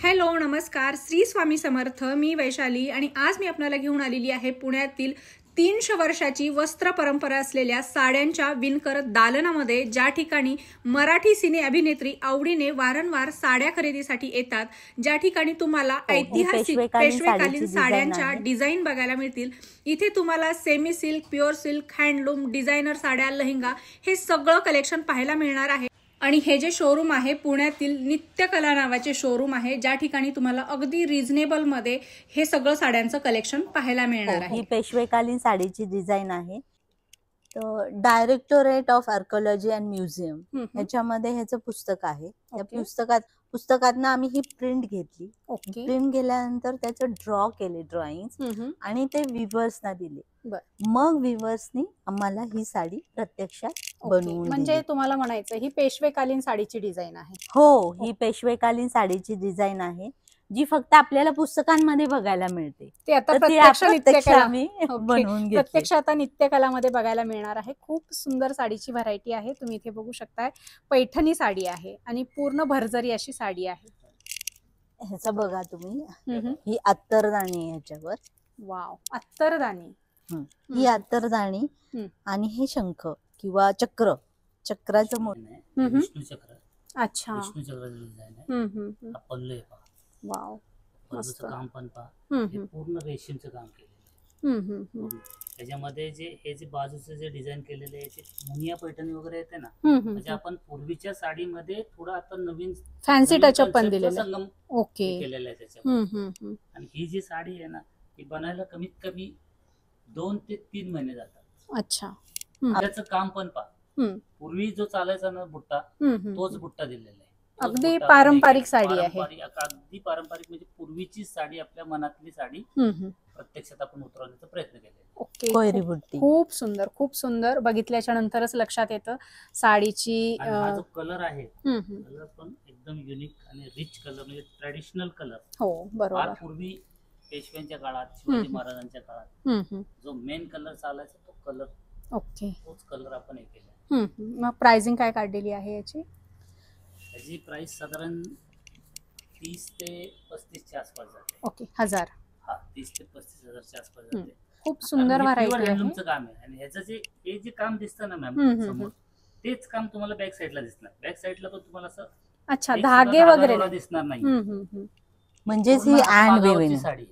Hello नमस्कार, श्री स्वामी समर्थ. मी वैशाली आणि आज मी आपल्याला घेऊन आलेली आहे पुण्यातील 300 वर्षाची वस्त्र परंपरा असलेल्या साड्यांच्या विणकर दालनामध्ये, ज्या ठिकाणी मराठी सिने अभिनेत्री आवडीने वारंवार साड्या खरेदीसाठी येतात, ज्या ठिकाणी तुम्हाला ऐतिहासिक पेशवेकालीन साड्यांच्या डिझाईन बघायला मिळतील. इथे तुम्हाला semi silk, pure silk, handloom, designer साड्या, लेहंगा हे सगळं कलेक्शन पाहायला मिळणार आहे. आणि हे जे शोरूम आहे पुण्यातील नित्यकला नावाचे शोरूम आहे, ज्या ठिकाणी तुम्हाला अगदी रिझनेबल मध्ये हे सगळं साड्यांचं कलेक्शन पाहायला मिळणार आहे. ही पेशवेकालीन साडीची डिझाईन आहे. तर directorate of archaeology and museum याच्यामध्ये ह्याचं पुस्तक आहे. त्या पुस्तकातनं आम्ही ही प्रिंट घेतली. प्रिंट गेल्यानंतर त्याचं ड्रॉ केले ड्रॉइंग आणि ते व्हिवर्सना दिले. मग व्हिवर्सनी आम्हाला ही साडी प्रत्यक्षात बनवून म्हणजे तुम्हाला म्हणायचं ही पेशवेकालीन साडीची डिझाईन आहे. हो, ही पेशवेकालीन साडीची डिझाईन आहे जी फक्त आपल्याला पुस्तकांमध्ये बघायला मिळते. ते आता प्रत्यक्ष आता नित्यकलामध्ये बघायला मिळणार आहे. खूप सुंदर साडीची व्हरायटी आहे. तुम्ही इथे बघू शकताय, पैठणी साडी आहे आणि पूर्ण भरजरी अशी साडी आहे. ह्याचं बघा तुम्ही, ही अत्तरदाणी आहे ह्याच्यावर. वाव, अत्तरदाणी. ही अत्तरदाणी आणि हे शंख किंवा चक्राचं मोठं चक्र. अच्छा, वाव, काम पण पहा, पूर्ण रेशीमचं काम केलेलं. त्याच्यामध्ये हे जे बाजूचं जे डिझाईन केलेलं आहे ते मुनिया पैठणी वगैरे येते ना, म्हणजे आपण पूर्वीच्या साडीमध्ये थोडं आता नवीन फॅन्सी टचअप पण दिलेलं संगम केलेलं आहे त्याच्यामध्ये. आणि ही जी साडी आहे ना, ही बनायला कमीत कमी 2 ते 3 महिने जातात. अच्छा, त्याचं काम पण पहा, पूर्वी जो चालायचा ना बुट्टा, तोच बुट्टा दिलेला आहे. अगदी पारंपरिक साडी आहे. अगदी पारंपरिक, म्हणजे पूर्वीची साडी, आपल्या मनातली साडी प्रत्यक्षात आपण उतरवण्याचा प्रयत्न केला. खूप सुंदर, खूप सुंदर. बघितल्याच्या नंतरच लक्षात येतं साडीची. हा जो कलर आहे, कलर पण एकदम युनिक आणि रिच कलर, म्हणजे ट्रेडिशनल कलर. हो, बरोबर. पूर्वी पेशव्यांच्या काळात, शिवाजी महाराजांच्या काळात जो मेन कलर चालायचा तो कलर, तोच कलर आपण हे केला. मग प्राइसिंग काय काढलेली आहे याची? याची प्राइस साधारण 30 ते 35च्या आसपास जाते. ओके, 1000. हा, 30 ते 35,000च्या आसपास जाते. खूप सुंदर व्हरायटी आहे. हँडलूमचं काम आहे. आणि ह्याचं जे काम दिसतं ना मॅम समोर, तेच काम तुम्हाला बॅक साईडला दिसणार. बॅक साईडला पण तुम्हाला असं अच्छा धागे वगैरे दिसणार नाही. म्हणजेच ही हँड वेव्हिंग साडी.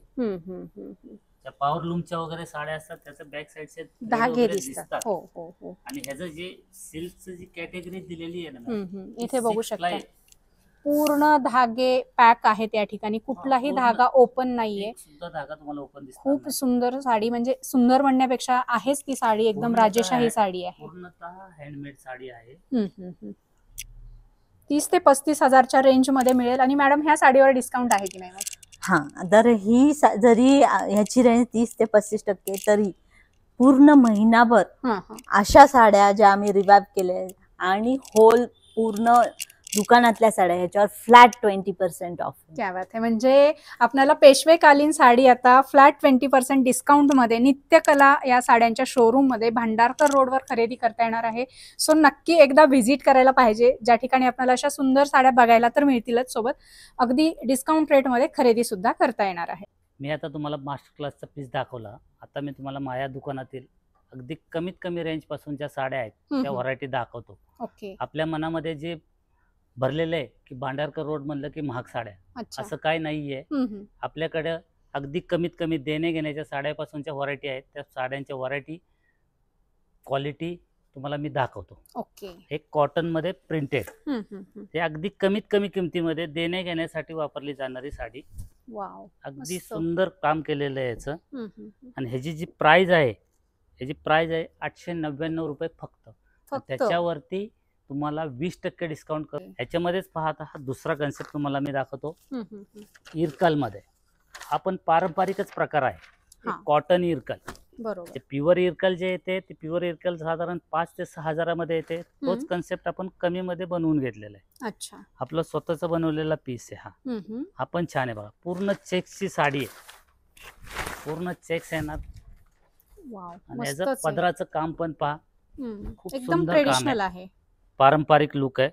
त्या पॉवर लूमच्या वगैरे साड्या असतात, त्याचं बॅक साईडचे धागे दिसतात. हो हो हो. आणि ह्याचं जे सिल्कचं जी कॅटेगरी दिलेली आहे ना, इथे बघू शकता पूर्ण धागे पॅक आहेत या ठिकाणी. कुठलाही धागा ओपन नाहीये. सुद्धा धागा तुम्हाला ओपन दिसतो. खूप सुंदर साडी, म्हणजे सुंदर म्हणण्यापेक्षा आहेच ती साडी एकदम राजेशाही साडी आहे. पूर्णतः हँडमेड साडी आहे. 30 ते 35,000च्या रेंज मध्ये मिळेल. आणि मॅडम, ह्या साडीवर डिस्काउंट आहे की नाही? हा, तर ही जरी ह्याची रेंज 30 ते 35% तरी पूर्ण महिनाभर अशा साड्या ज्या आम्ही रिवाइव केल्या आणि होल पूर्ण दुकानातल्या साड्या ह्याच्यावर फ्लॅट 20% ऑफ. क्या बात आहे. म्हणजे आपल्याला पेशवेकालीन साडी आता फ्लॅट 20% डिस्काउंट मध्ये नित्यकला या साड्यांच्या शोरूम मध्ये भांडारकर रोडवर खरेदी करता येणार आहे. सो नक्की एकदा व्हिजिट करायला पाहिजे, ज्या ठिकाणी आपल्याला अशा सुंदर साड्या बघायला तर मिळतीलच, सोबत अगदी डिस्काउंट रेट मध्ये खरेदी सुद्धा करता येणार आहे. मी आता तुम्हाला मास्टर क्लासचा पीस दाखवला. आता मी तुम्हाला माझ्या दुकानातील अगदी कमीत कमी रेंज पासून ज्या साड्या आहेत त्या व्हरायटी दाखवतो. ओके. आपल्या मनामध्ये जे भरलेलं आहे की भांडारकर रोड म्हणलं की महाग साड्या, असं काय नाहीये. आपल्याकडे अगदी कमीत कमी देणे घेण्याच्या साड्यापासूनच्या व्हरायटी आहेत. त्या साड्यांच्या व्हरायटी, क्वालिटी तुम्हाला मी दाखवतो. ओके. हे कॉटन मध्ये प्रिंटेड, ते अगदी कमीत कमी किमतीमध्ये देणे घेण्यासाठी वापरली जाणारी साडी. वाव, अगदी सुंदर काम केलेलं आहे याचं. आणि ह्याची जी प्राइस आहे, ह्याची प्राइस आहे 899 रुपये फक्त. त्याच्यावरती तुम्हाला 20% डिस्काउंट कर. ह्याच्यामध्येच पाहता हा दुसरा कन्सेप्ट तुम्हाला मी दाखवतो. इरकल मध्ये हा पण पारंपरिकच प्रकार आहे. कॉटन इरकल. बरोबर. प्युअर इरकल जे येते ते प्युअर इरकल साधारण 5 ते 6,000 मध्ये येते. तोच कन्सेप्ट आपण कमी मध्ये बनवून घेतलेला आहे. अच्छा. आपलं स्वतःचा बनवलेला पीस आहे हा. हा पण छान आहे बघा. पूर्ण चेक्सची साडी आहे. पूर्ण चेक्स येणार. आणि याचं पदराचं काम पण पहा, खूप एकदम सुंदर ट्रेडिशनल आहे. पारंपरिक लुक आहे.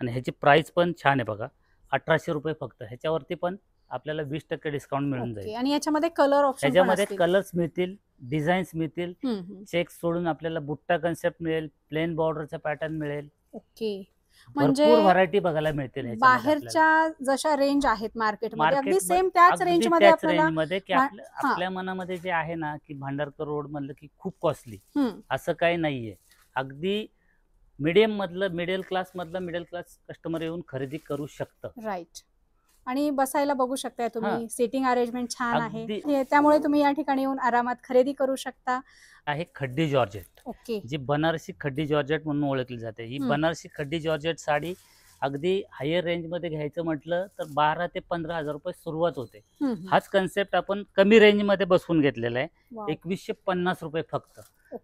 आणि ह्याची प्राइस पण छान आहे बघा, 1800 रुपये फक्त. ह्याच्यावरती पण आपल्याला 20% डिस्काउंट मिळून ओके. जाईल. आणि याच्यामध्ये कलर ऑप्शन पण ह्याच्यामध्ये असतील. कलर्स मिळतील, डिझाईन्स मिळतील, चेक सोडून आपल्याला बुट्टा कन्सेप्ट मिळेल, प्लेन बॉर्डरचा पॅटर्न मिळेल. ओके. भरपूर म्हणजे व्हरायटी बघायला मिळतील ह्याच्यामध्ये आपल्याला. बाहेरच्या जशा रेंज आहेत मार्केटमध्ये अगदी मार्केट सेम त्याच अगदी रेंजमध्ये त्याच आपल्याला रेंजमध्ये की हा. आपल्या मनामध्ये जे आहे ना की भांडारकर रोड म्हणलं की खूप कॉस्टली, हम्म. असं काही नाहीये. अगदी मिडियम मधलं, मिडल क्लास कस्टमर येऊन खरेदी करू शकतं. राईट. आणि बसायला बघू शकताय तुम्ही, सिटिंग अरेंजमेंट छान आहे. अगदी. त्यामुळे तुम्ही या ठिकाणी येऊन आरामात खरेदी करू शकता. आहे खड्डी जॉर्जेट, ओके. जी बनारसी खड्डी जॉर्जेट म्हणून ओळखली जाते. ही बनारसी खड्डी जॉर्जेट साडी अगदी हायर रेंज मध्ये घ्यायचं म्हटलं तर 12 ते 15 हजार रुपये सुरुवात होते. हाच कन्सेप्ट आपण कमी रेंज मध्ये बसवून घेतलेला आहे. 2150 रुपये फक्त.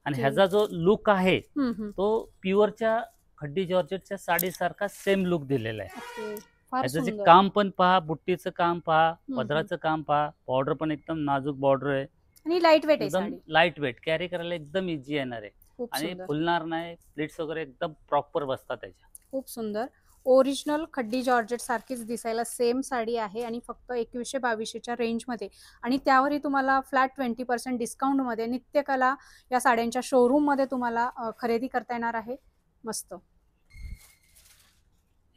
आणि ह्याचा जो लुक आहे तो प्युअरच्या खड्डी जॉर्जेटच्या साडीसारखा सेम लुक दिलेला आहे. ह्याचं जे काम पण पहा, बुट्टीचं काम पहा, पदराचं काम पहा, बॉर्डर पण एकदम नाजूक बॉर्डर आहे आणि लाईट वेट आहे. एकदम लाईट वेट, कॅरी करायला एकदम इझी येणार आहे आणि फुलणार नाही. प्लेट्स वगैरे एकदम प्रॉपर बसतात त्याच्या. खूप सुंदर. ओरिजिनल खड्डी जॉर्जेट सारखीच दिसायला सेम साडी आहे आणि फक्त 2100-2200च्या रेंजमध्ये. आणि त्यावरही तुम्हाला फ्लॅट 20% डिस्काउंटमध्ये नित्यकला या साड्यांच्या शोरूममध्ये तुम्हाला खरेदी करता येणार आहे. मस्त.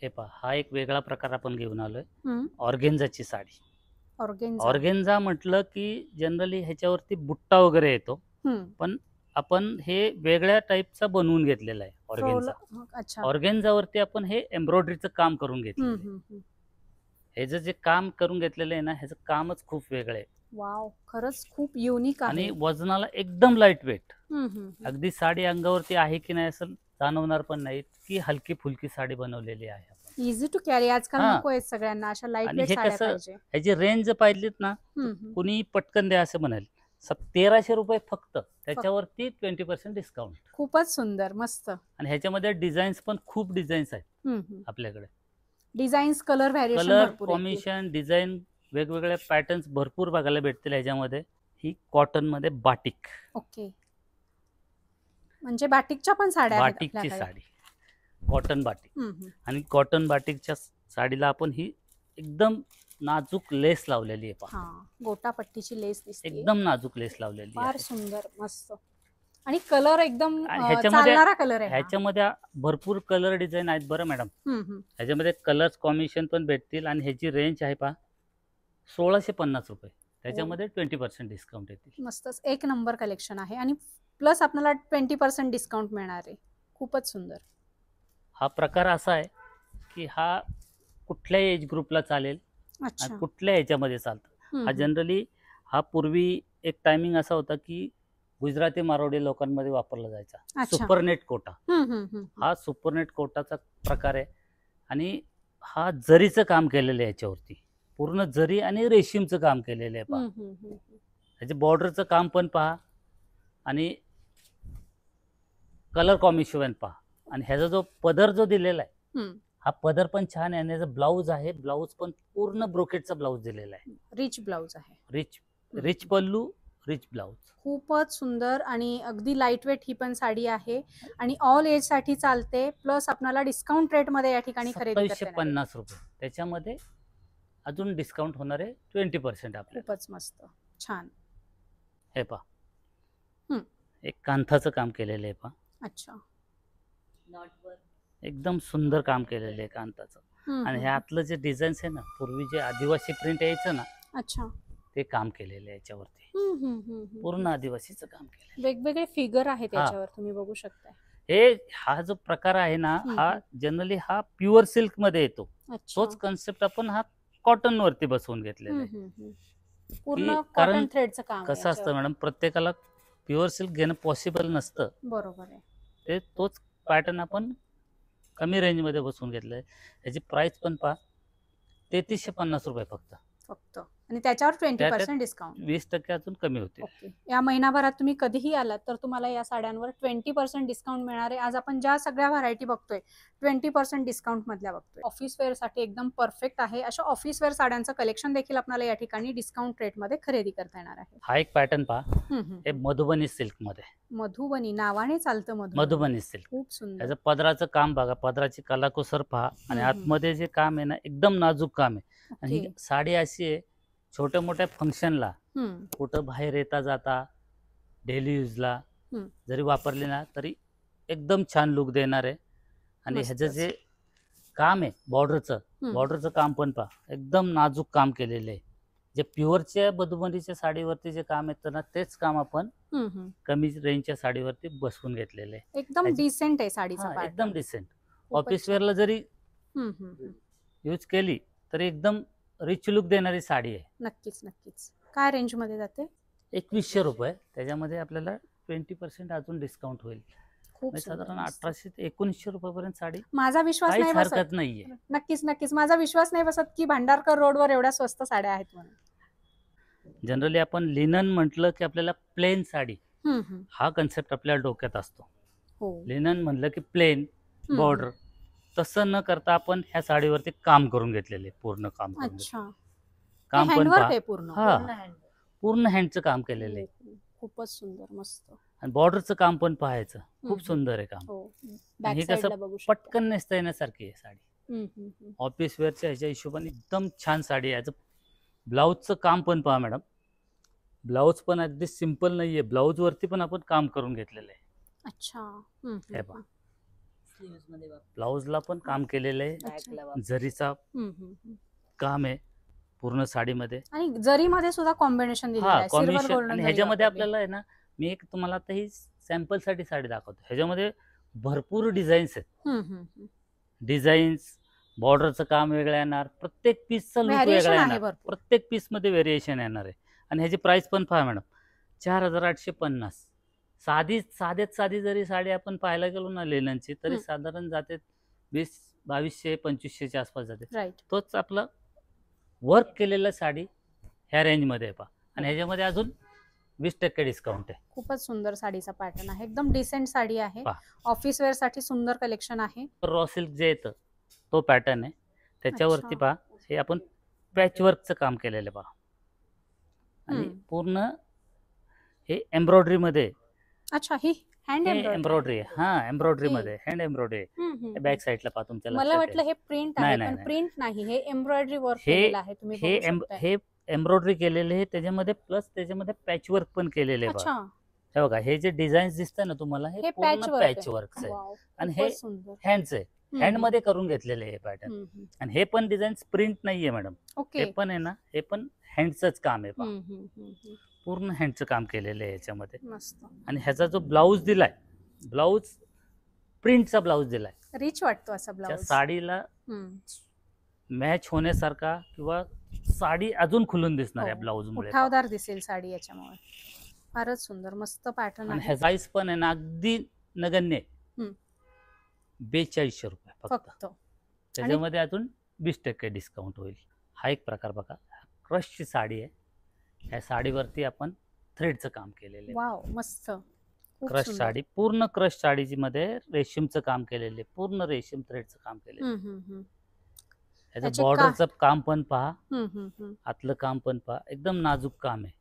हे पहा, हा एक वेगळा प्रकार आपण घेऊन आलोय. ऑर्गेन्झाची साडी. ऑर्गेन्झा म्हटलं की जनरली ह्याच्यावरती बुट्टा वगैरे येतो, पण आपण हे वेगळ्या टाईपचा बनवून घेतलेला आहे ऑर्गेन्झा. ऑर्गेन्झावरती आपण हे एम्ब्रॉयडरीचं काम करून घेतलेलं आहे. हे जे काम करून घेतलेलं आहे ना, ह्याचं कामच खूप वेगळं आहे. वाव, खरंच खूप युनिक आहे. आणि वजनाला एकदम लाईट वेट. अगदी साडी अंगावरती आहे की नाही असं जाणवणार पण नाही. की हलकी फुलकी साडी बनवलेली आहे. Easy to carry. आजकाल नको आहे सगळ्यांना अशा लाईट वेट साड्या पाहिजे. ह्याची रेंज पाहिलीत ना, कुणी पटकन द्या असं म्हणाल. 1300 रुपये फक्त, त्याच्यावरती 20% डिस्काउंट. खूपच सुंदर, मस्त. आणि ह्याच्यामध्ये डिझाईन्स पण खूप डिझाईन्स आहेत आपल्याकडे. Designs, colour variation, colour combination, design, वेगवेगळे पॅटर्न्स भरपूर बघायला भेटतील ह्याच्यामध्ये. ही कॉटन मध्ये बाटिक. ओके. म्हणजे बाटिकच्या पण साड्या आहेत. बाटिकची साडी, कॉटन बाटिक. आणि कॉटन बाटिकच्या साडीला आपण ही एकदम नाजूक लेस लावलेली आहे. पहा, गोटापट्टीची लेस दिसते. एकदम नाजूक लेस लावलेली आहे. फार सुंदर, मस्त. आणि कलर एकदम चालणारा कलर आहे. ह्याच्यामध्ये भरपूर कलर डिझाईन आहेत बरं मॅडम. ह्याच्यामध्ये कलर्स कॉम्बिनेशन पण भेटतील. आणि ह्याची रेंज आहे पहा 1650 रुपये. त्याच्यामध्ये 20% डिस्काउंट येतील. मस्तच, एक नंबर कलेक्शन आहे. आणि प्लस आपल्याला 20% डिस्काउंट मिळणार आहे. खूपच सुंदर. हा प्रकार असा आहे की हा कुठल्याही एज ग्रुपला चालेल, कुठल्या ह्याच्यामध्ये चालतं. हा जनरली हा पूर्वी एक टायमिंग असा होता की गुजराती मारवाडी लोकांमध्ये वापरला जायचा सुपरनेट कोटा. हा सुपरनेट कोटाचा प्रकार आहे. आणि हा जरीचं काम केलेलं आहे. याच्यावरती पूर्ण जरी आणि रेशीमचं काम केलेलं आहे. पहा, त्याचे बॉर्डरचं काम पण पहा आणि कलर कॉम्बिनेशन पहा. आणि ह्याचा जो पदर जो दिलेला आहे, हा पदर पण छान आहे. आणि ह्याचा ब्लाऊज आहे, ब्लाऊज पण पूर्ण ब्रोकेटचा ब्लाऊज दिलेला आहे. रिच ब्लाऊज आहे. रिच पल्लू, रिच ब्लाऊज. खूपच सुंदर. आणि अगदी लाईट वेट ही पण साडी आहे. आणि ऑल एज साठी चालते. प्लस आपल्याला डिस्काउंट रेट मध्ये या ठिकाणी खरेदी 2750 रुपये. त्याच्यामध्ये अजून डिस्काउंट होणार आहे 20% आपल्याला. खूपच मस्त, छान. हे पहा, एक कांथाचं काम केलेलं आहे. पहा, अच्छा, एकदम सुंदर काम केलेलं आहे कांताचं. आणि ह्यातलं जे डिझाईन्स आहे ना, पूर्वी जे आदिवासी प्रिंट यायचं ना, अच्छा, ते काम केलेलं आहे याच्यावरती. पूर्ण आदिवासीचं काम केलं. वेगवेगळे फिगर आहेत त्याच्यावर, तुम्ही बघू शकता. हा जो प्रकार आहे ना, हा जनरली हा प्युअर सिल्क मध्ये येतो. तोच कन्सेप्ट आपण हा कॉटन वरती बसवून घेतलेला आहे. पूर्ण कॉटन थ्रेडचं काम. कसं असतं मॅडम, प्रत्येकाला प्युअर सिल्क घेणं पॉसिबल नसतं. बरोबर आहे. ते तोच पॅटर्न आपण कमी रेंज मध्ये बसवून घेतलंय. याची प्राइस पण पहा 3350 रुपये फक्त. आणि त्याच्यावर 20% डिस्काउंट. 20% अजून कमी होते. ओके. या महिनाभरात तुम्ही कधीही आलात तर तुम्हाला या साड्यांवर 20% डिस्काउंट मिळणार आहे. आज आपण ज्या सगळ्या व्हरायटी बघतोय 20% डिस्काउंट मधल्या बघतोय. ऑफिस वेअर साठी एकदम परफेक्ट आहे. अशा ऑफिस वेअर साड्यांचं कलेक्शन देखील आपल्याला या ठिकाणी डिस्काउंट रेट मध्ये खरेदी करता येणार आहे. हा एक पॅटर्न पहा, हे मधुबनी सिल्क मध्ये. मधुबनी नावाने चालतं. मधुबनी सिल्क. खूप सुंदर. त्याचं पदराचं काम बघा, पदराची कलाकुसर पहा आणि आतमध्ये जे काम आहे ना एकदम नाजूक काम आहे. आणि ही साडी अशी आहे छोट्या मोठ्या फंक्शनला, कुठं बाहेर येता जाता, डेली यूजला जरी वापरली ना तरी एकदम छान लुक देणार आहे. आणि ह्याचं जे काम आहे बॉर्डरचं काम पण पहा, एकदम नाजूक काम केलेलं आहे. जे प्युअरच्या मधुबनीच्या साडीवरती जे काम येतं ना तेच काम आपण कमी रेंजच्या साडीवरती बसवून घेतलेलं आहे. एकदम डिसेंट आहे साडीचं. एकदम डिसेंट. ऑफिस वेअरला जरी यूज केली तरी एकदम रिच लुक देणारी साडी आहे. नक्कीच नक्कीच. काय रेंज मध्ये जाते? 2100 रुपये. त्याच्यामध्ये आपल्याला 20% अजून डिस्काउंट होईल. साधारण 1800 ते 1900 रुपयापर्यंत साडी. माझा विश्वास नाही बसत. हरकत नाहीये. नक्कीच माझा विश्वास नाही बसत की भांडारकर रोडवर एवढ्या स्वस्त साड्या आहेत म्हणून. जनरली आपण लिनन म्हटलं की आपल्याला प्लेन साडी हा कन्सेप्ट आपल्या डोक्यात असतो. लिनन म्हणलं की प्लेन बॉर्डर. तसं न करता आपण ह्या साडीवरती काम करून घेतलेले, पूर्ण काम करून. काम पण पूर्ण हँडचं काम केलेलं आहे. खूपच सुंदर, मस्त. आणि बॉर्डरचं काम पण पाहायचं, खूप सुंदर आहे काम. हे कसं पटकन नेसता येण्यासारखी आहे साडी. ऑफिस वेअरच्या ह्याच्या हिशोबाने एकदम छान साडी आहे. ब्लाऊजचं काम पण पहा मॅडम. ब्लाऊज पण अगदी सिंपल नाहीये, ब्लाऊज वरती पण आपण काम करून घेतलेलं आहे. अच्छा. हे पहा, ब्लाऊजला पण काम केलेलं आहे. जरीचा काम आहे पूर्ण साडीमध्ये. आणि जरीमध्ये सुद्धा कॉम्बिनेशन दिलेलं आहे. Silver golden. आणि ह्याच्यामध्ये आपल्याला आहे ना, मी एक तुम्हाला आता ही सॅम्पल साठी साडी दाखवतो. ह्याच्यामध्ये भरपूर डिझाईन्स आहेत. डिझाईन्स, बॉर्डरचं काम वेगळं येणार, प्रत्येक पीसचा लुक वेगळा येणार, प्रत्येक पीस मध्ये व्हेरिएशन येणार आहे. आणि ह्याची प्राइस पण पहा मॅडम, 4850. साधी जरी साडी आपण पाहायला गेलो ना लेननची तरी साधारण जाते 2200 2500च्या आसपास जाते. तोच आपला वर्क केलेला साडी ह्या रेंज मध्ये पहा. आणि ह्याच्यामध्ये अजून 20% डिस्काउंट आहे. खूपच सुंदर साडीचा पॅटर्न आहे. एकदम डिसेंट साडी आहे. ऑफिस वेअर साठी सुंदर कलेक्शन आहे. रॉ सिल्क जे येतं तो पॅटर्न आहे. त्याच्यावरती पहा हे आपण पॅच वर्कचं काम केलेलं पहा. आणि पूर्ण हे एम्ब्रॉयडरी मध्ये. अच्छा, ही हँड एम्ब्रॉयडरी आहे. हा, एम्ब्रॉयडरी मध्ये हँड एम्ब्रॉयडरी. बॅक साईडला पहा तुमच्या. मला वाटलं हे प्रिंट आहे, पण प्रिंट नाही, हे एम्ब्रॉयडरी वर्क केलेलं आहे. तुम्ही हे एम्ब्रॉयडरी केलेले आहे त्याच्यामध्ये, प्लस त्याच्यामध्ये पॅच वर्क पण केलेले आहे. हे बघा, हे जे डिझाईन्स दिसतं ना तुम्हाला हे पूर्ण पॅच वर्क आहे. आणि हे हँडचं आहे, हँड मध्ये करून घेतलेले आहे पॅटर्न. आणि हे पण डिझाईन प्रिंट नाहीये मॅडम. हे पण आहे ना, हे पण हँडचंच काम आहे. पूर्ण हँडचं काम केलेलं आहे याच्यामध्ये. आणि ह्याचा जो ब्लाऊज दिलाय, ब्लाऊज प्रिंटचा ब्लाऊज दिलाय. रिच वाटतो असा ब्लाऊज. साडीला मॅच होण्यासारखा किंवा साडी अजून खुलून दिसणार आहे ब्लाऊज मुळे. उठावदार दिसेल साडी याच्यामुळे. फारच सुंदर, मस्त पॅटर्न आहे. ह्याचा प्राइस पण आहे ना अगदी नगण्य, 4200 रुपये फक्त. त्याच्यामध्ये अजून 20% डिस्काउंट होईल. हा एक प्रकार बघा, क्रशची साडी आहे. ह्या साडीवरती आपण थ्रेडचं काम केलेलं आहे. वाव, मस्त. क्रश साडी, पूर्ण क्रश साडीची मध्ये रेशीमचं काम केलेलं आहे. पूर्ण रेशीम थ्रेडचं काम केलेलं आहे. ह्याचं बॉर्डरचं काम पण पहा, आतलं काम पण पहा, एकदम नाजूक काम आहे.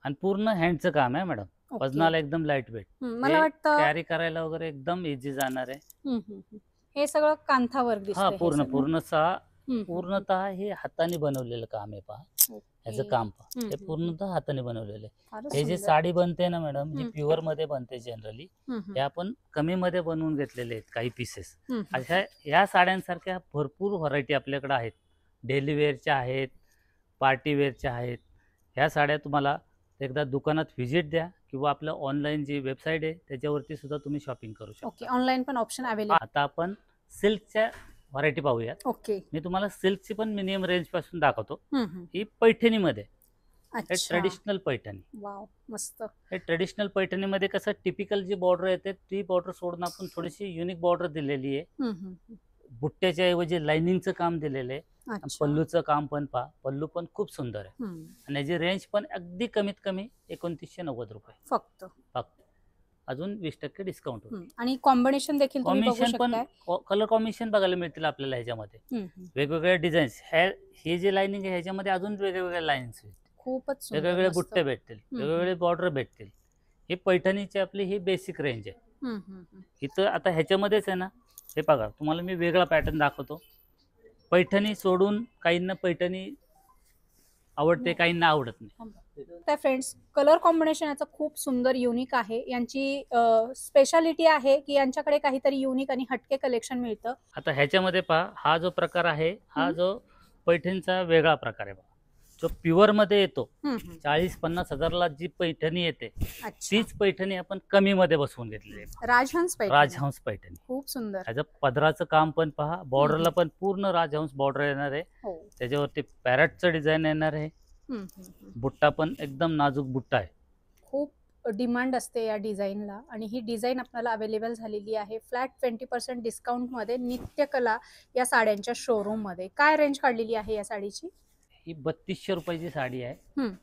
आणि पूर्ण हँडचं काम आहे मॅडम. वजनाला एकदम लाईट वेट. मला वाटतं कॅरी करायला वगैरे एकदम इझी जाणार आहे. हे सगळं कांथावर दिसतंय. पूर्णतः हे हाताने बनवलेलं काम आहे पहा. ह्याचं काम पहा, हे पूर्णतः हाताने बनवलेलं आहे. हे जे साडी बनते ना मॅडम, जी प्युअर मध्ये बनते जनरली, हे आपण कमी मध्ये बनवून घेतलेले आहेत काही पीसेस. अशा या साड्यांसारख्या भरपूर व्हरायटी आपल्याकडे आहेत. डेली वेअरच्या आहेत, पार्टी वेअरच्या आहेत. ह्या साड्या तुम्हाला एकदा दुकानात व्हिजिट द्या किंवा आपलं ऑनलाईन जी वेबसाईट आहे त्याच्यावरती सुद्धा तुम्ही शॉपिंग करू शकता. ऑनलाईन पण ऑप्शन अवेलेबल. आता आपण सिल्कच्या व्हरायटी पाहूयात. मी तुम्हाला सिल्कची पण मिनिमम रेंज पासून दाखवतो. ही पैठणीमध्ये, ट्रेडिशनल पैठणी. मस्त. हे ट्रेडिशनल पैठणीमध्ये कसं टिपिकल जी बॉर्डर येते ती बॉर्डर सोडून आपण थोडीशी युनिक बॉर्डर दिलेली आहे. बुट्ट्याच्या ऐवजी लाइनिंगचं काम दिलेलं आहे. अच्छा. पल्लूचं काम पण पहा, पल्लू पण खूप सुंदर आहे. हम्म. आणि याची रेंज पण अगदी कमीत कमी 2990 रुपये फक्त. फक्त. अजून 20% डिस्काउंट होईल. आणि कॉम्बिनेशन देखील तुम्ही बघू कॉम्बिनेशन पण शकताय. कलर कॉम्बिनेशन बघायला मिळतील आपल्याला ह्याच्यामध्ये. वेगवेगळ्या डिझाईन्स. हे जे लाईनिंग आहे ह्याच्यामध्ये अजून वेगवेगळ्या लाईन्स खूपच सुंदर, वेगवेगळे मस्त. बुट्टे भेटतील, वेगवेगळे बॉर्डर भेटतील. ही पैठणीची आपली ही बेसिक रेंज आहे. इथं आता ह्याच्यामध्येच आहे ना, हे बघा तुम्हाला मी वेगळा पॅटर्न दाखवतो. पैठणी सोडून काहींना पैठणी आवडते, काहींना आवडत नाही. तर फ्रेंड्स, कलर कॉम्बिनेशन याचं खूप सुंदर युनिक आहे. यांची स्पेशालिटी आहे की यांच्याकडे काहीतरी युनिक आणि हटके कलेक्शन मिळतं. आता ह्याच्यामध्ये पहा, हा जो प्रकार आहे हा जो पैठणीचा वेगळा प्रकार आहे बघा, जो प्युअर मध्ये येतो. 40-50 हजारला जी पैठणी येते तीच पैठणी आपण कमी मध्ये बसवून घेतलेली आहे. राजहंस पैठणी खूप सुंदर. त्याचं पदराचं काम पण पहा, बॉर्डरला पण पूर्ण राजहंस बॉर्डर येणार आहे. त्याच्यावरती पॅरटचं डिझाईन येणार आहे. बुट्टा पण एकदम नाजूक बुट्टा आहे. खूप डिमांड असते या डिझाईनला आणि ही डिझाईन आपल्याला अवेलेबल झालेली आहे फ्लॅट 20% डिस्काउंट मध्ये नित्यकला या साड्यांच्या शोरूम मध्ये. काय रेंज काढलेली आहे या साडीची? ही 3200 रुपयाची साडी आहे.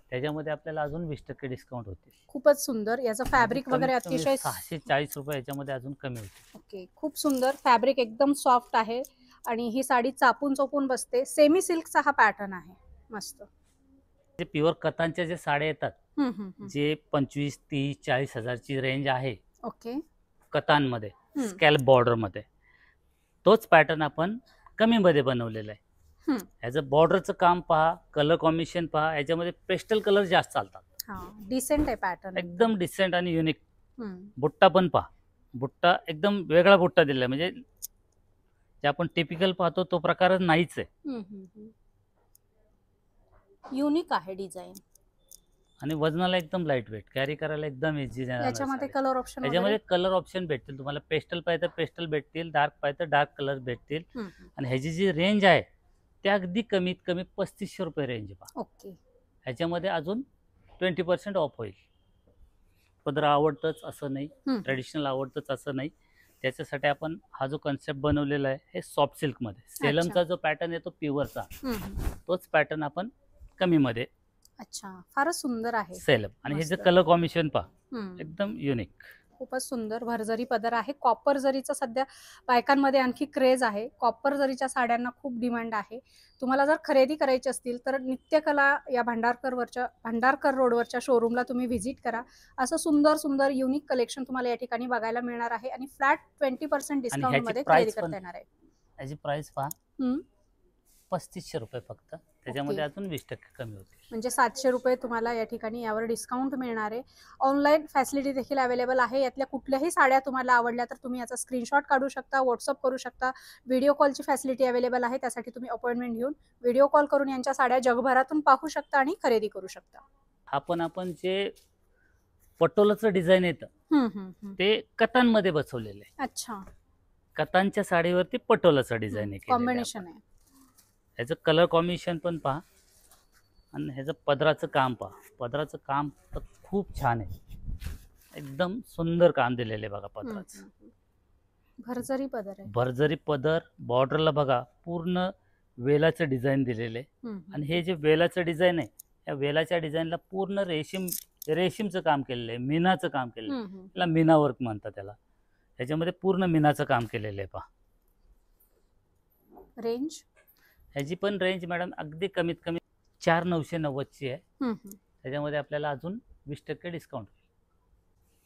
त्याच्यामध्ये आपल्याला अजून 20% डिस्काउंट होते. खूपच सुंदर. याचं फॅब्रिक वगैरे अतिशय 640 रुपये याच्यामध्ये अजून कमी होते. ओके, खूप सुंदर. फॅब्रिक एकदम सॉफ्ट आहे आणि ही साडी चापून चोपून बसते. सेमी सिल्कचा हा पॅटर्न आहे. मस्त. जे प्युअर कतांच्या जे साड्या येतात, जे 25, 30, 40 हजारची रेंज आहे. ओके. कतांमध्ये स्कॅल्प बॉर्डर मध्ये तोच पॅटर्न आपण कमी मध्ये बनवलेला आहे. ह्याचं बॉर्डरचं काम पहा, कलर कॉम्बिनेशन पहा, याच्यामध्ये पेस्टल कलर जास्त चालतात. डिसेंट आहे पॅटर्न, एकदम डिसेंट आणि युनिक. बुट्टा पण पहा, बुट्टा एकदम वेगळा बुट्टा दिलाय, म्हणजे जे आपण टिपिकल पाहतो तो प्रकारच नाहीच आहे. युनिक आहे डिझाईन आणि वजनाला एकदम लाईट वेट, कॅरी करायला एकदम इझी. याच्यामध्ये कलर ऑप्शन याच्यामध्ये कलर ऑप्शन भेटतील तुम्हाला. पेस्टल पाहिजे तर पेस्टल भेटतील, डार्क पाहिजे तर डार्क कलर भेटतील. आणि ह्याची जी रेंज आहे ते अगदी कमीत कमी 3500 रुपये रेंज पहा. ओके. ह्याच्यामध्ये अजून 20% ऑफ होईल. पदर आवडतच असं नाही, ट्रेडिशनल आवडतच असं नाही. त्याच्यासाठी आपण हा जो कन्सेप्ट बनवलेला आहे हे सॉफ्ट सिल्क मध्ये, सेलमचा जो पॅटर्न येतो प्युअरचा, तोच पॅटर्न आपण कमी मध्ये. अच्छा, फारच सुंदर आहे सेलम. आणि हे जे कलर कॉम्बिनेशन पहा, एकदम युनिक, खूपच सुंदर. भरजरी पदर आहे. कॉपर जरीचा सध्या बायकांमध्ये आणखी क्रेज आहे. कॉपर जरीच्या साड्यांना खूप डिमांड आहे. तुम्हाला जर खरेदी करायची असतील तर नित्यकला या भांडारकर रोडवरच्या शोरूमला तुम्ही व्हिजिट करा. असं सुंदर सुंदर युनिक कलेक्शन तुम्हाला या ठिकाणी बघायला मिळणार आहे आणि फ्लॅट 20% डिस्काउंट मध्ये खरेदी करता येणार आहे. याची प्राइस पहा, 3500 रुपये फक्त. त्याच्यामध्ये अजून 20% कमी होते. म्हणजे 700 रुपये तुम्हाला या ठिकाणी यावर डिस्काउंट मिळणार आहे. ऑनलाईन फॅसिलिटी देखील अवेलेबल आहे. यातल्या कुठल्याही साड्या तुम्हाला आवडल्या तर तुम्ही याचा स्क्रीनशॉट काढू शकता, व्हॉट्सअप करू शकता. व्हिडिओ कॉलची फॅसिलिटी अवेलेबल आहे. त्यासाठी तुम्ही अपॉइंटमेंट घेऊन व्हिडिओ कॉल करून यांच्या साड्या जगभरातून पाहू शकता आणि खरेदी करू शकता. आपण जे पटोलाचं डिझाईन येतं ते कतांमध्ये बसवलेलं आहे. अच्छा. कतांच्या साडीवरती पटोलाचं डिझाईन आहे, कॉम्बिनेशन आहे. ह्याचं कलर कॉम्बिनेशन पण पहा आणि ह्याचं पदराचं काम पहा. पदराचं काम तर खूप छान आहे, एकदम सुंदर काम दिलेलं आहे बघा पदराचं. भरजरी पदर आहे. भरजरी पदर. बॉर्डरला बघा पूर्ण वेलाचं डिझाईन दिलेलं आहे. आणि हे जे वेलाचं डिझाईन आहे, या वेलाच्या डिझाईनला पूर्ण रेशीमचं काम केलेलं आहे, मीनाचं काम केलेलं आहे. त्याला मीना वर्क म्हणतात त्याला. ह्याच्यामध्ये पूर्ण मीनाचं काम केलेलं आहे पहा. रेंज ह्याची पण रेंज मॅडम अगदी कमीत कमी 4990ची आहे. त्याच्यामध्ये आपल्याला अजून 20% डिस्काउंट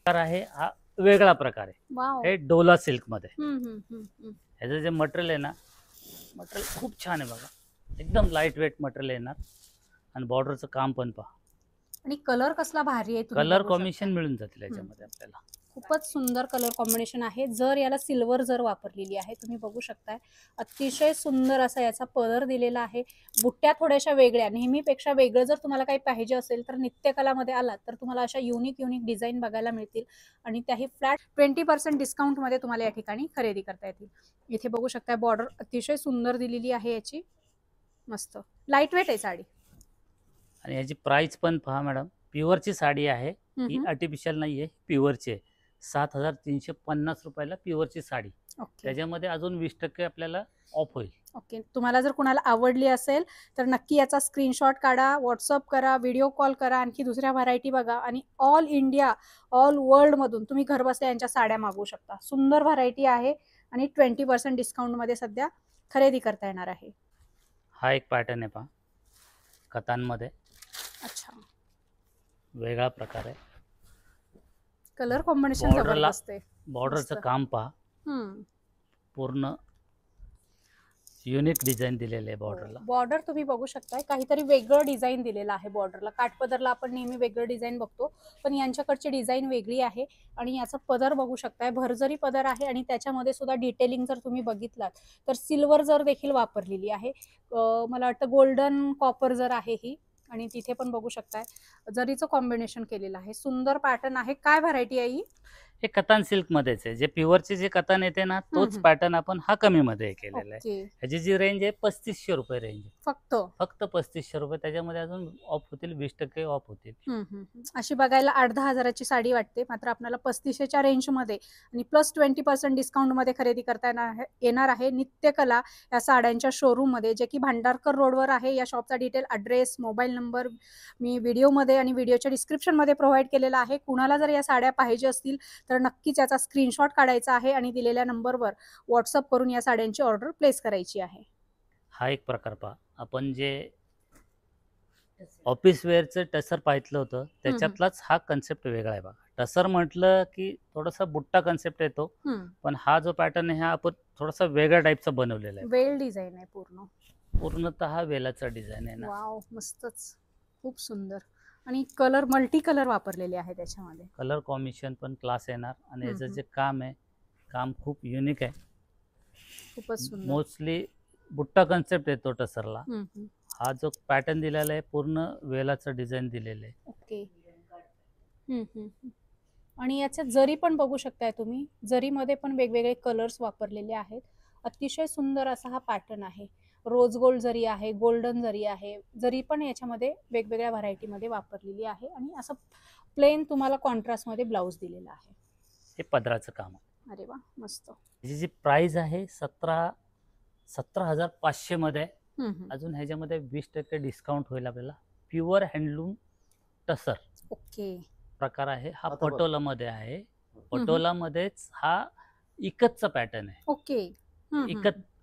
आहे. हा वेगळा प्रकार आहे. हे डोला सिल्क मध्ये. ह्याचं जे मटेरियल आहे ना, मटेरियल खूप छान आहे बघा, एकदम लाईट वेट मटेरियल येणार. आणि बॉर्डरचं काम पण पहा. आणि कलर कसला भारी आहे. कलर कॉम्बिनेशन मिळून जातील याच्यामध्ये आपल्याला. खूपच सुंदर कलर कॉम्बिनेशन आहे. जर याला सिल्वर जर वापरलेली आहे, तुम्ही बघू शकताय. अतिशय सुंदर असा याचा पदर दिलेला आहे. बुट्ट्या थोड्याशा वेगळ्या, नेहमीपेक्षा वेगळं जर तुम्हाला काही पाहिजे असेल तर नित्यकलामध्ये आलात तर तुम्हाला अशा युनिक डिझाईन बघायला मिळतील आणि त्याही फ्लॅट 20% डिस्काउंट मध्ये तुम्हाला या ठिकाणी खरेदी करता येतील. इथे बघू शकताय बॉर्डर अतिशय सुंदर दिलेली आहे याची. मस्त लाईट वेट आहे साडी. आणि याची प्राइस पण पहा मॅडम, प्युअरची साडी आहे ही, आर्टिफिशियल नाहीये, प्युअरची आहे. 7350 रुपयाला प्युअरची साडी. त्याच्यामध्ये अजून 20% आपल्याला ऑफ होईल. ओके, तुम्हाला जर कुणाला आवडली असेल तर नक्की याचा स्क्रीनशॉट काढा, व्हॉट्सअप करा, व्हिडिओ कॉल करा, आणखी दुसऱ्या व्हरायटी बघा आणि ऑल इंडिया, ऑल वर्ल्डमधून तुम्ही घरबसल्या यांच्या साड्या मागवू शकता. सुंदर व्हरायटी आहे आणि 20% डिस्काउंटमध्ये सध्या खरेदी करता येणार आहे. हा एक पॅटर्न आहे पहा, कतांमध्ये. अच्छा, वेगळा प्रकार आहे. कलर कॉम्बिनेशन बॉर्डरला जबरदस्त आहे. बॉर्डरचं मस्त. काम पहा, हम्म. पूर्ण युनिक डिझाईन दिलेलं आहे बॉर्डरला. बॉर्डर तुम्ही बघू शकताय, काहीतरी वेगळं डिझाईन दिलेलं आहे बॉर्डरला. काठपदरला आपण नेहमी वेगळं डिझाईन बघतो, पण यांच्याकडची डिझाईन वेगळी आहे. आणि याचा पदर बघू शकताय, भरजरी पदर आहे आणि त्याच्यामध्ये सुद्धा डिटेलिंग जर तुम्ही बघितलात तर सिल्वर जर देखील वापरलेली आहे. मला वाटतं गोल्डन कॉपर जर आहे ही, आणि तिथे पण बघू शकताय जरीचं कॉम्बिनेशन केलेलं आहे. सुंदर पॅटर्न आहे. काय व्हरायटी आहे ही? हे कतान सिल्क मध्येच आहे. जे प्युअरचे जे कतान येते ना, तोच पॅटर्न आपण हा कमी मध्ये केलेला आहे. ओके, ह्याची जी रेंज आहे 3500 रुपये रेंज आहे. फक्त फक्त 3500 रुपये. त्याच्यामध्ये अजून ऑफ होतील, 20% ऑफ होतील. अशी बघायला 8-10 हजाराची साडी वाटते, मात्र आपल्याला 3500च्या रेंजमध्ये आणि प्लस 20% डिस्काउंटमध्ये खरेदी करता येणार आहे. नित्यकला या साड्यांच्या शोरूममध्ये, जे की भांडारकर रोडवर आहे. या शॉपचा डिटेल, ॲड्रेस, मोबाईल नंबर मी व्हिडिओमध्ये आणि व्हिडिओच्या डिस्क्रिप्शनमध्ये प्रोव्हाइड केलेला आहे. कुणाला जर या साड्या पाहिजे असतील तर नक्कीच याचा स्क्रीनशॉट काढायचा आहे आणि दिलेल्या नंबरवर व्हॉट्सअप करून या साड्यांची ऑर्डर प्लेस करायची आहे. हा एक प्रकार पहा, आपण जे ऑफिस वेअरचं टसर पाहितलं होतं त्याच्यातलाच हा कन्सेप्ट वेगळा आहे बघा. टसर म्हटलं की थोडासा बुट्टा कन्सेप्ट येतो, पण हा जो पॅटर्न आहे हा आपण थोडासा वेगळ्या टाईपचा बनवलेला आहे. वेल डिझाईन आहे पूर्णतः वेलाचा डिझाईन आहे ना. वाव, मस्तच, खूप सुंदर. आणि कलर, मल्टी कलर वापरलेले आहे त्याच्यामध्ये. कलर कॉम्बिनेशन पण क्लास येणार आणि याचं जे काम आहे, काम खूप युनिक आहे. खूपच सुंदर. मोस्टली बुट्टा कन्सेप्ट येतो टसरला. हा जो पॅटर्न दिलेला आहे पूर्ण वेलाचं डिझाईन दिलेलं आहे. ओके. आणि याचे जरी पण बघू शकताय तुम्ही, जरीमध्ये पण वेगवेगळे कलर्स वापरलेले आहेत. अतिशय सुंदर असा हा पॅटर्न आहे. रोज गोल्ड जरी आहे, गोल्डन जरी आहे, जरी पण याच्यामध्ये वेगवेगळ्या व्हरायटीमध्ये वापरलेली आहे. आणि असं प्लेन तुम्हाला कॉन्ट्रास्टमध्ये ब्लाऊज दिलेला आहे. हे पदराचं काम आहे. अरे वा, मस्त. याची जी प्राइस आहे 17,500 मध्ये आहे. अजून ह्याच्यामध्ये 20% डिस्काउंट होईल आपल्याला. प्युअर हँडलूम टसर ओके प्रकार आहे हा. पटोला मध्ये आहे. पटोला मध्येच हा इकतचा पॅटर्न आहे. ओके.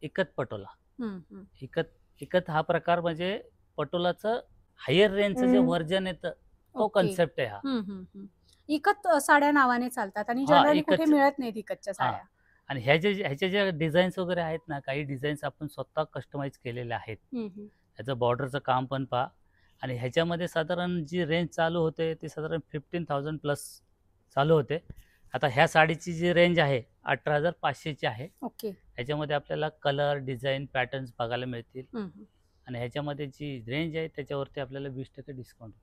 इकत पटोला. इकत हा प्रकार म्हणजे पटोलाचं हायर रेंजचं जे व्हर्जन येतं तो कन्सेप्ट आहे हा. इकत साड्या नावाने चालतात आणि जनरली कुठे मिळत नाहीत इकतच्या साड्या. आणि ह्याचे जे डिझाईन्स वगैरे आहेत ना, काही डिझाईन्स आपण स्वतः कस्टमाइज केलेले आहेत. ह्याचं बॉर्डरचं काम पण पहा. आणि ह्याच्यामध्ये साधारण जी रेंज चालू होते ती साधारण 15,000 प्लस चालू होते. आता ह्या साडीची जी रेंज आहे 18,500ची आहे. ओके. ह्याच्यामध्ये आपल्याला कलर, डिझाईन, पॅटर्न्स बघायला मिळतील. आणि ह्याच्यामध्ये जी रेंज आहे त्याच्यावरती आपल्याला 20% डिस्काउंट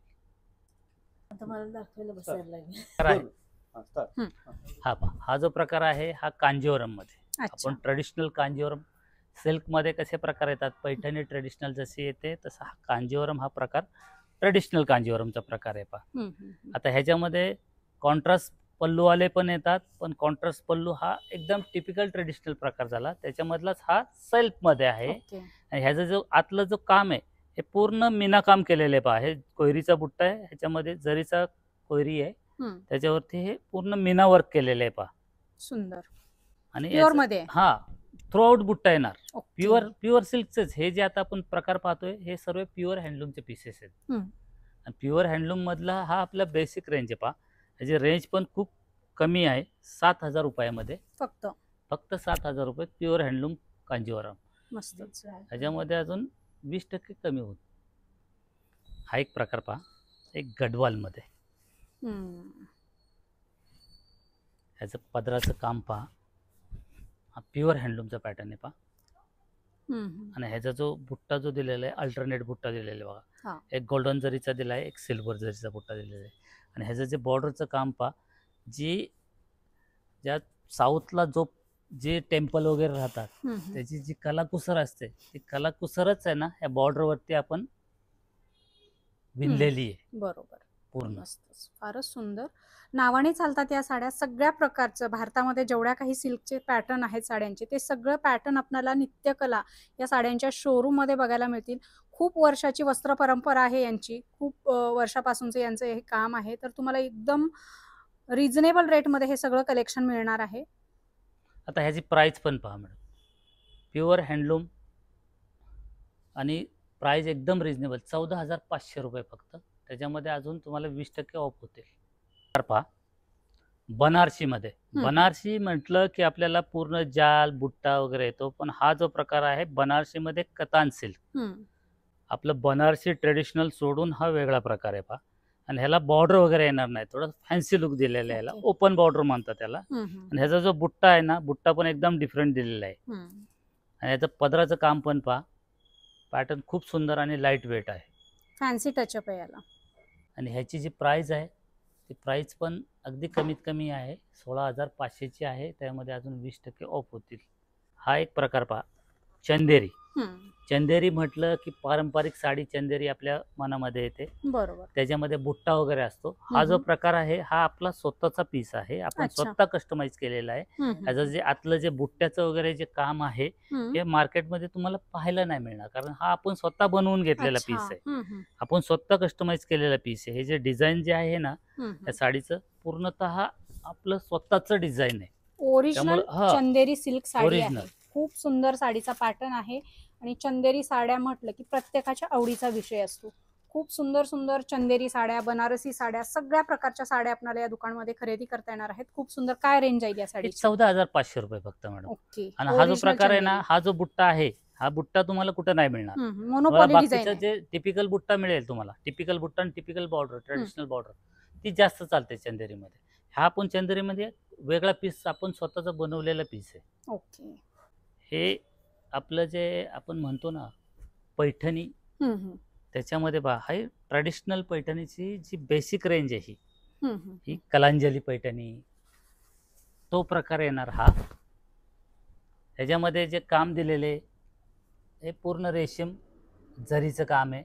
हा पहा. हा जो प्रकार आहे हा कांजीवरम मध्ये. आपण ट्रेडिशनल कांजीवरम सिल्क मध्ये कसे प्रकार येतात, पैठणी ट्रेडिशनल जसे येते तसा हा कांजीवरम हा प्रकार ट्रेडिशनल कांजीवरमचा प्रकार आहे पहा. आता ह्याच्यामध्ये कॉन्ट्रास्ट पल्लूवाले पण येतात, पण कॉन्ट्रास्ट पल्लू हा एकदम टिपिकल ट्रेडिशनल प्रकार झाला. त्याच्यामधलाच हा सेल्फ मध्ये आहे. आणि ह्याचा जो आतलं जो काम आहे हे पूर्ण मीना काम केलेलं आहे पहा. हे कोयरीचा बुट्टा आहे, ह्याच्यामध्ये जरीचा कोयरी आहे, त्याच्यावरती हे पूर्ण मीना वर्क केलेलं आहे पहा. सुंदर. आणि हा थ्रू आउट बुट्टा येणार. प्युअर सिल्कचेच हे जे आता आपण प्रकार पाहतोय हे सर्व प्युअर हँडलूमचे पीसेस आहेत. आणि प्युअर हँडलूम मधला हा आपला बेसिक रेंज आहे पहा. ह्याची रेंज पण खूप कमी आहे, 7,000 रुपयामध्ये. फक्त 7,000 रुपये प्युअर हँडलूम कांजीवरम. मस्त. ह्याच्यामध्ये अजून 20% कमी होत. हा एक प्रकार पहा, एक गडवाल मध्ये. ह्याचं पदराचं काम पहा. हा प्युअर हँडलूमचा पॅटर्न आहे पहा. आणि ह्याचा जो बुट्टा जो दिलेला आहे अल्टरनेट बुट्टा दिलेला आहे बघा. एक गोल्डन जरीचा दिला आहे, एक सिल्वर जरीचा बुट्टा दिलेला आहे. आणि ह्याचं जे बॉर्डरचं काम पहा, ज्या साऊथला जे टेम्पल वगैरे राहतात त्याची जी कलाकुसर असते ती कलाकुसरच आहे ना या बॉर्डरवरती आपण विणलेली आहे. बरोबर. पूर्ण. मस्तच, फारच सुंदर. नावाने चालतात या साड्या. सगळ्या प्रकारचं भारतामध्ये जेवढ्या काही सिल्कचे पॅटर्न आहेत साड्यांचे, ते सगळं पॅटर्न आपल्याला नित्यकला या साड्यांच्या शोरूम मध्ये बघायला मिळतील. खूप वर्षाची वस्त्र परंपरा आहे यांची, खूप वर्षापासूनचे यांचं हे काम आहे. तर तुम्हाला एकदम रिझनेबल रेटमध्ये हे सगळं कलेक्शन मिळणार आहे. आता ह्याची प्राइस पण पहा मॅडम, प्युअर हँडलूम आणि प्राइस एकदम रिजनेबल, 14,500 रुपये फक्त. त्याच्यामध्ये अजून तुम्हाला 20% ऑफ होतील. पहा बनारसीमध्ये, बनारसी म्हटलं की आपल्याला पूर्ण जाल बुट्टा वगैरे येतो, पण हा जो प्रकार आहे बनारसीमध्ये कतान सिल्क, आपलं बनारसी ट्रेडिशनल सोडून हा वेगळा प्रकार आहे पहा. आणि ह्याला बॉर्डर वगैरे येणार नाही, थोडं फॅन्सी लुक दिलेला आहे, ह्याला ओपन बॉर्डर म्हणतात त्याला. आणि ह्याचा जो बुट्टा आहे ना, बुट्टा पण एकदम डिफरंट दिलेला आहे. आणि ह्याचं पदराचं काम पण पहा, पॅटर्न खूप सुंदर आणि लाईट वेट आहे, फॅन्सी टचअप आहे याला. आणि ह्याची जी प्राइस आहे ती प्राइस पण अगदी कमीत कमी आहे, 16,500ची आहे. त्यामध्ये अजून 20% ऑफ होतील. हा एक प्रकार पहा, चंदेरी. चंदेरी म्हटलं की पारंपरिक साडी चंदेरी आपल्या मनामध्ये येते, बरोबर. त्याच्यामध्ये बुट्टा वगैरे असतो. हा जो प्रकार आहे हा आपला स्वतःचा पीस आहे, आपण स्वतः कस्टमाइज केलेला आहे. ह्याचं जे आतलं जे बुट्ट्याचं वगैरे जे काम आहे हे मार्केटमध्ये तुम्हाला पाहायला नाही मिळणार, कारण हा आपण स्वतः बनवून घेतलेला पीस आहे, आपण स्वतः कस्टमाइज केलेला पीस आहे. हे जे डिझाईन जे आहे ना या साडीचं, पूर्णतः आपलं स्वतःचं डिझाईन आहे. ओरिजिनल चंदेरी सिल्क साडी आहे. खूप सुंदर साडीचा पॅटर्न आहे. आणि चंदेरी साड्या म्हटलं की प्रत्येकाच्या आवडीचा विषय असतो. खूप सुंदर सुंदर चंदेरी साड्या, बनारसी साड्या, सगळ्या प्रकारच्या साड्या आपल्याला या दुकानामध्ये खरेदी करता येणार आहेत. खूप सुंदर. काय रेंज आहे या साडीची? 14,500 रुपये फक्त मॅडम. ओके. आणि हा जो प्रकार आहे ना, हा जो बुट्टा आहे, हा बुट्टा तुम्हाला कुठे नाही मिळणार. मोनोपॉली डिझाइन बाकीचं जे टिपिकल बुट्टा मिळेल तुम्हाला, टिपिकल बुट्टा आणि टिपिकल बॉर्डर, ट्रेडिशनल बॉर्डर, ती जास्त चालते चंदेरीमध्ये. हा पण चंदेरीमध्ये वेगळा पीस आपण स्वतःचा बनवलेला पीस आहे. ओके. हे आपलं जे आपण म्हणतो ना पैठणी, त्याच्यामध्ये पहा, हा ट्रेडिशनल पैठणीची जी बेसिक रेंज आहे ही कलांजली पैठणी, तो प्रकार येणार हा. त्याच्यामध्ये जे काम दिलेले हे पूर्ण रेशीम जरीचं काम आहे.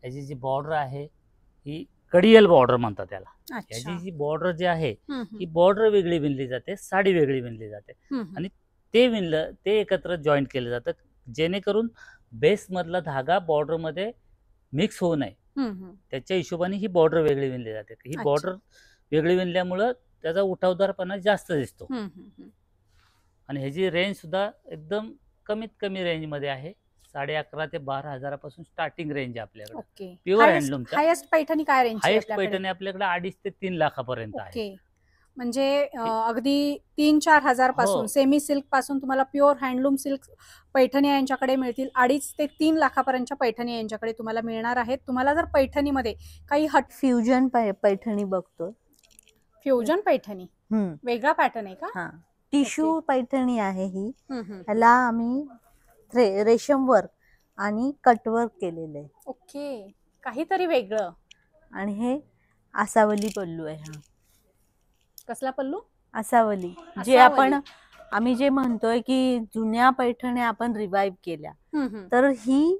याची जी बॉर्डर आहे ही कडियल बॉर्डर म्हणतात त्याला. याची जी बॉर्डर जी आहे ही बॉर्डर वेगळी विणली जाते, साडी वेगळी विणली जाते, आणि ते एकत्र जॉईंट केलं जातं, जेणेकरून बेस मधला धागा बॉर्डर मध्ये मिक्स होऊ नये, त्याच्या हिशोबाने ही बॉर्डर वेगळी विणली जाते. ही बॉर्डर वेगळी विणल्यामुळं त्याचा उठावदारपणा जास्त दिसतो. आणि ह्याची रेंज सुद्धा एकदम कमीत कमी रेंज मध्ये आहे. 11,500 ते 12,000 स्टार्टिंग रेंज आहे आपल्याकडे प्युअर हँडलूमच्या. हायेस्ट पैठणी काय रेंज? हायेस्ट पैठणी आपल्याकडे 2.5 ते 3 लाखापर्यंत आहे. म्हणजे अगदी 3-4 हजार पासून, सेमी सिल्क पासून तुम्हाला प्युअर हँडलूम सिल्क पैठणी यांच्याकडे मिळतील. 2.5 ते 3 लाखापर्यंतच्या पैठणी यांच्याकडे तुम्हाला मिळणार आहेत. तुम्हाला जर पैठणीमध्ये काही फ्युजन पैठणी बघतो, फ्युजन पैठणी वेगळा पॅटर्न आहे का? टिश्यू पैठणी आहे ही. ह्याला आम्ही रेशम वर्क आणि कटवर्क केलेलं आहे. ओके. काहीतरी वेगळं. आणि हे आसावली पल्लू आहे. हा कसला पल्लू? आसावली. जे आम्ही जे म्हणतोय की जुन्या पैठण्या आपण रिवाइव्ह केल्या, तर ही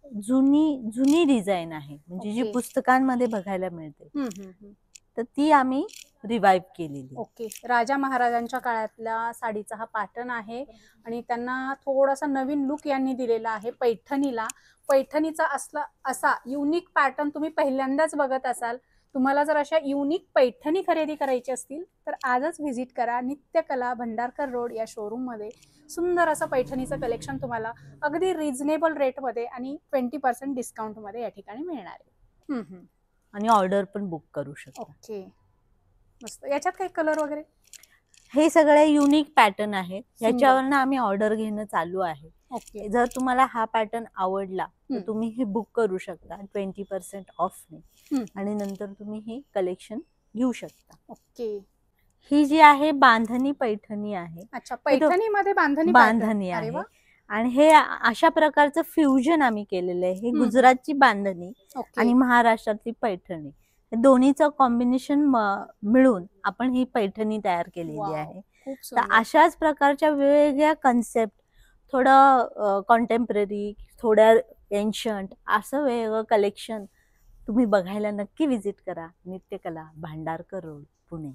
जुनी डिझाईन आहे, म्हणजे जी पुस्तकांमध्ये बघायला मिळते, तर ती आम्ही रिवाइव्ह केलेली. ओके. राजा महाराजांच्या काळातल्या साडीचा हा पॅटर्न आहे आणि त्यांना थोडासा नवीन लुक यांनी दिलेला आहे पैठणीला. पैठणीचा असा युनिक पॅटर्न तुम्ही पहिल्यांदाच बघत असाल. तुम्हाला जर अशा युनिक पैठणी खरेदी करायची असतील तर आजच व्हिजिट करा नित्यकला भंडारकर रोड या शोरूम मध्ये. सुंदर असं पैठणीचं कलेक्शन तुम्हाला अगदी रिझनेबल रेटमध्ये आणि 20% डिस्काउंटमध्ये या ठिकाणी मिळणार आहे. आणि ऑर्डर पण बुक करू शकता. ओके. मस्त. याच्यात काही कलर वगैरे? हे सगळे युनिक पॅटर्न आहेत, याच्यावरनं आम्ही ऑर्डर घेणं चालू आहे. ओके. जर तुम्हाला हा पॅटर्न आवडला तर तुम्ही हे बुक करू शकता 20% ऑफने, आणि नंतर तुम्ही हे कलेक्शन घेऊ शकता. ओके. ही जी आहे बांधणी पैठणी आहे. अच्छा, पैठणीमध्ये बांधणी आहे. आणि हे अशा प्रकारचं फ्युजन आम्ही केलेलं आहे. हे गुजरातची बांधणी आणि महाराष्ट्रातली पैठणी, दोन्हीचं कॉम्बिनेशन मिळून आपण ही पैठणी तयार केलेली आहे. तर अशाच प्रकारच्या वेगवेगळ्या कन्सेप्ट, थोडं कॉन्टेम्पररी, थोड्या एन्शंट, असं वेगवेगळं कलेक्शन तुम्ही बघायला नक्की व्हिजिट करा. नित्यकला भांडारकर रोड, पुणे.